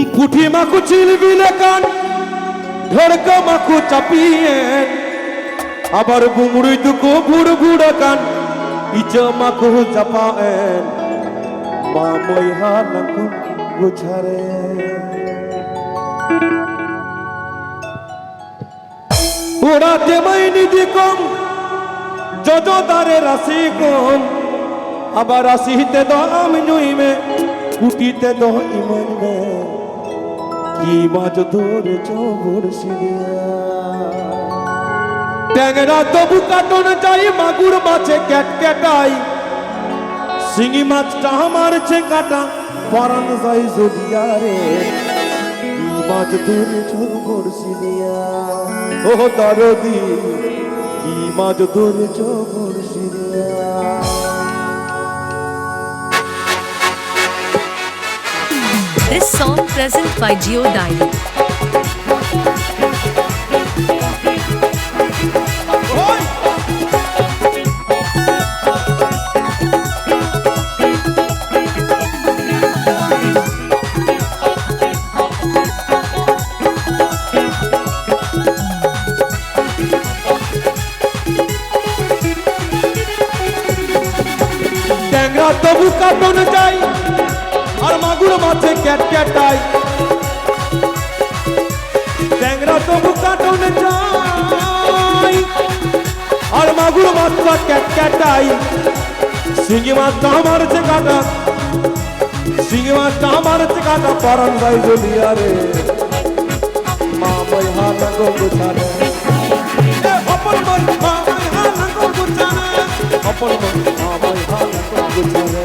পুঠি মাকু চিলবিলে কান ঢড়কা মাকু চাপিয়ে আবার বুমড়ুই দুকো বুড় বুড়া কান ইচা মাকু চাপায়েন মা মই হালাকু গুছারে ওড়াতে মাই নিদি কম যত তারে রাশি কম আবার রাশিতে দাম জুইমে কুটিতে দ ইমান মে কি মাছ ধরে চবর সিরিয়া ট্যাংরা তবু কাটন যাই মাগুর মাছে ক্যাট ক্যাটাই শিঙি মাছটা মারছে কাটা পরান যাই জলিয়া রে কি মাছ ধরে চবর সিরিয়া ও দরদি কি মাছ ধরে চবর Syria This song present by Geo Diary. ট্যাংরা তবু কাটন যাই আর মাগুর মাছে ক্যাট ক্যাটাই ট্যাংরা তবু কাটন যাই আর মাগুর মাছটা ক্যাট ক্যাটাই শিঙি মাছটা মারছে কাটা শিঙি মাছটা মারছে কাটা পরান যাই জলিয়া রে মা মই হালা গো গুছারে অপর মন মা মই হালা গো গুছারে অপর মন মা মই হালা গো গুছারে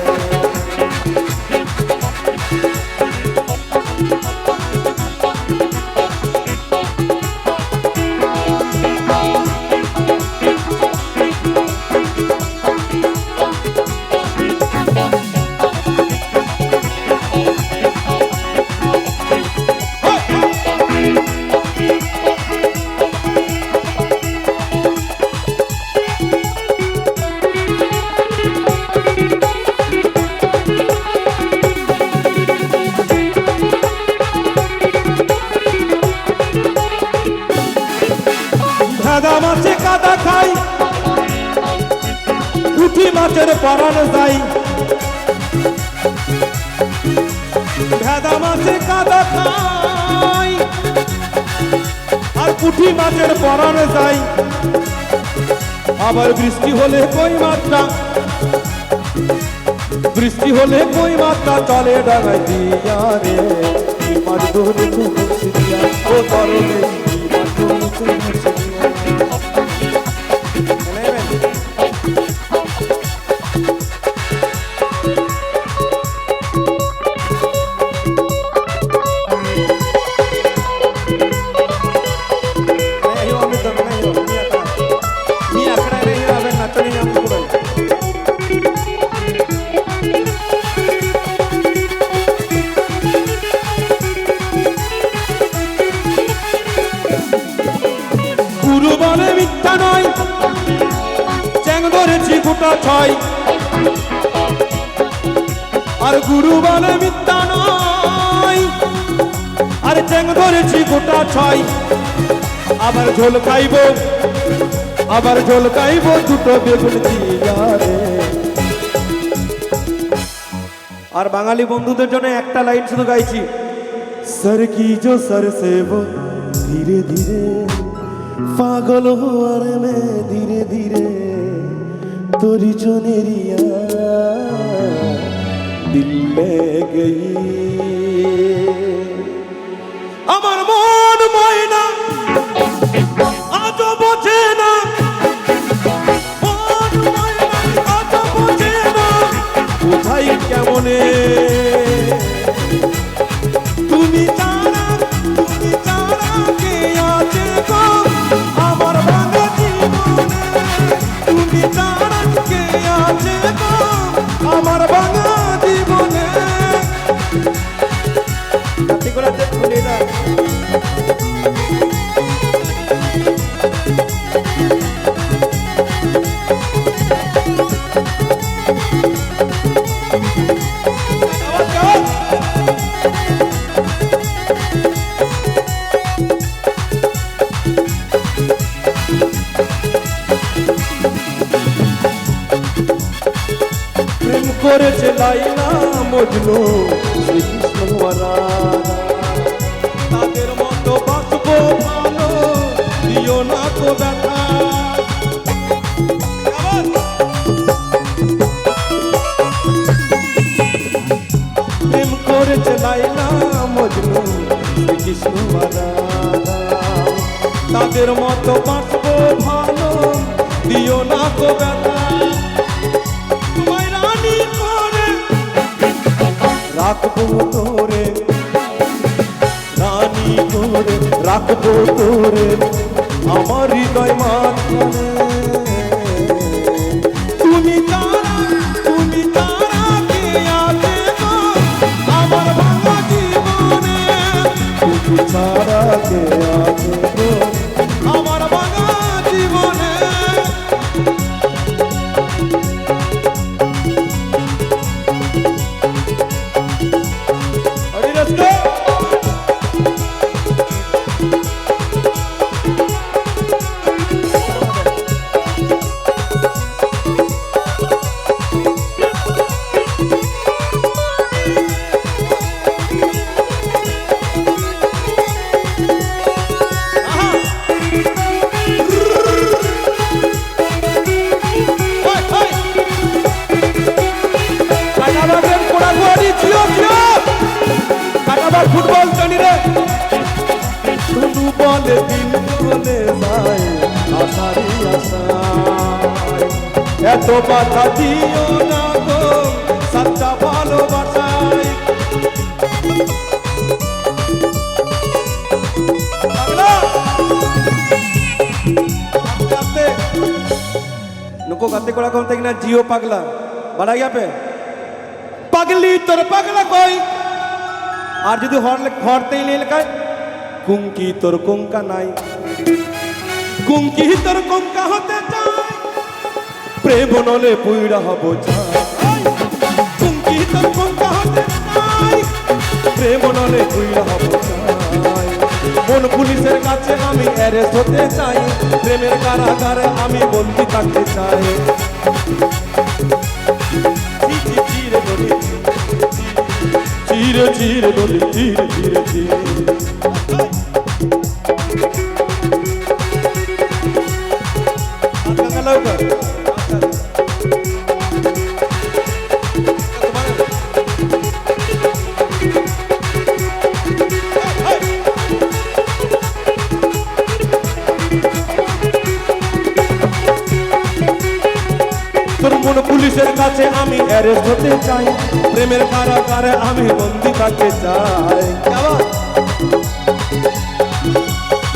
সাদা মাছে কাদা খাই পুঁটি মাছের পরান যাই ভেদা মাছে কাদা খাই আর পুঁটি মাছের পরান যাই আবার বৃষ্টি হলে কই মাছটা বৃষ্টি হলে কই মাছটা চলে ডাঙাই দিয়া রে কি মাছ ধরে চুমুছি দিয়া ও তরলে কি মাছ ধরে চুমুছি দিয়া গুরু বলে মিথ্যা নয় চ্যাং ধরেছি গোটা ছয় আর গুরু বলে মিথ্যা নয় আর চ্যাং ধরেছি গোটা ছয় আবার ঝোল খাইব দুটো বেগুন দিয়া রে আর বাঙালি বন্ধুদের জন্য একটা লাইন শুধু গাইছি সর কি জো সর সে वो धीरे धीरे पागल हुआर में धीरे धीरे तोरी चुनरिया दिल में गई আমার মন ময়না আজও বোঝে না মন ময়না আজও বোঝে না কোথায় কেমনে তুমি ছাড়া কে আছে গো আমার ভাঙা জীবনে তুমি ছাড়া কে আছে গো আমার ভাঙা জীবনে খুলে না শ্রীকৃষ্ণ রাধা। তাদের মতো বাঁচবো ভালো, দিও না তো ব্যথা। প্রেম করেছে লাইলা মজনু শ্রীকৃষ্ণ রাধা। তাদের মতো বাঁচবো ভালো, দিও না তো ব্যথা। তোমায় রানী করে রাখবো তোরে, রানী করে রাখবো তোরে আমার হৃদয় মাঝখানে। তুমি তারা, তুমি তারা কে আছে গো আমার ভাঙা জীবনে। তুমি তারা কে আছে গো আমার ভাঙা জীবনে। ফুটবল জানি রে শুধু বলে দিন চলে যায় আশারি আশায়। এত বাধা দিও না গো সাচ্চা ভালোবাসায়। नुको गाते कोड़ा कौन तक ना जियो पगला बड़ा गया पे पगली तोर पगला कोई। আর যদি হরতেই নেই লেখায় কুঙ্কি তোর কুঙ্কা নাই, কুঙ্কি তোর কুঙ্কা হতে চায় প্রেম নলে পুইড়া হব চাই। কুঙ্কি তোর কুঙ্কা হতে চাই প্রেম নলে পুইড়া হব চাই। মন পুলিশের কাছে আমি অ্যারেস্ট হতে চাই, প্রেমের কারাগারে আমি বন্দি থাকতে চাই। ধীরে ধীরে বলি ধীরে ধীরে ধীরে তোর মন পুলিশের কাছে আমি অ্যারেস্ট হতে চাই, প্রেমের কারাগারে আমি বন্দি থাকতে চাই।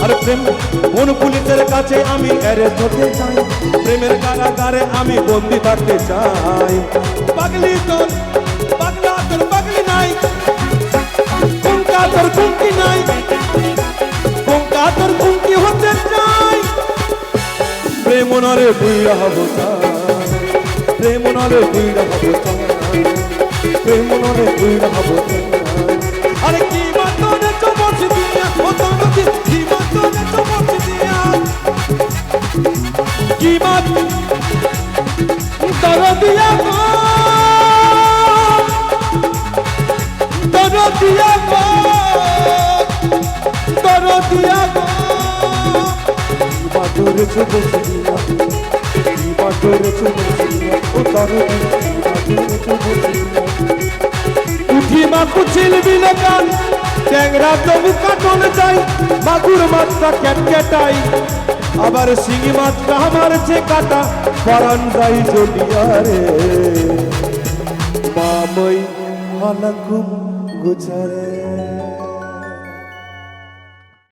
আরে প্রেম মন পুলিশের কাছে আমি অ্যারেস্ট হতে চাই, প্রেমের কারাগারে আমি বন্দি থাকতে চাই। পাগলি তোর পাগলা তোর পাগলি নাই, কুঙ্কা তোর কুঙ্কি নাই, কুঙ্কা তোর কুঙ্কি হতে চাই। প্রেম নরে বুইড়া হব চাই, প্রেম নরে বুইড়া হব চাই, প্রেম নরে বুইড়া হব চাই। আরে কি বাতনে চমচ দিয়া ও তানকি কি বাতনে চমচ দিয়া কি বাত দর দিয়া গো দর দিয়া গো দর দিয়া গো কি বাতনে চমচ দিয়া কি বাতনে চমচ দিয়া ও দর দিয়া কি বাতনে চমচ দিয়া উঠি মা কুচিল বিলেকান ট্যাংরা তবু কাটন যাই, মাগুর মাছটা ক্যাটক্যাটাই আবার শিঙি মাছটা আমার যে কাটা পরান যাই জ্বলিয়া রে। মামই হালাকুম গুজারে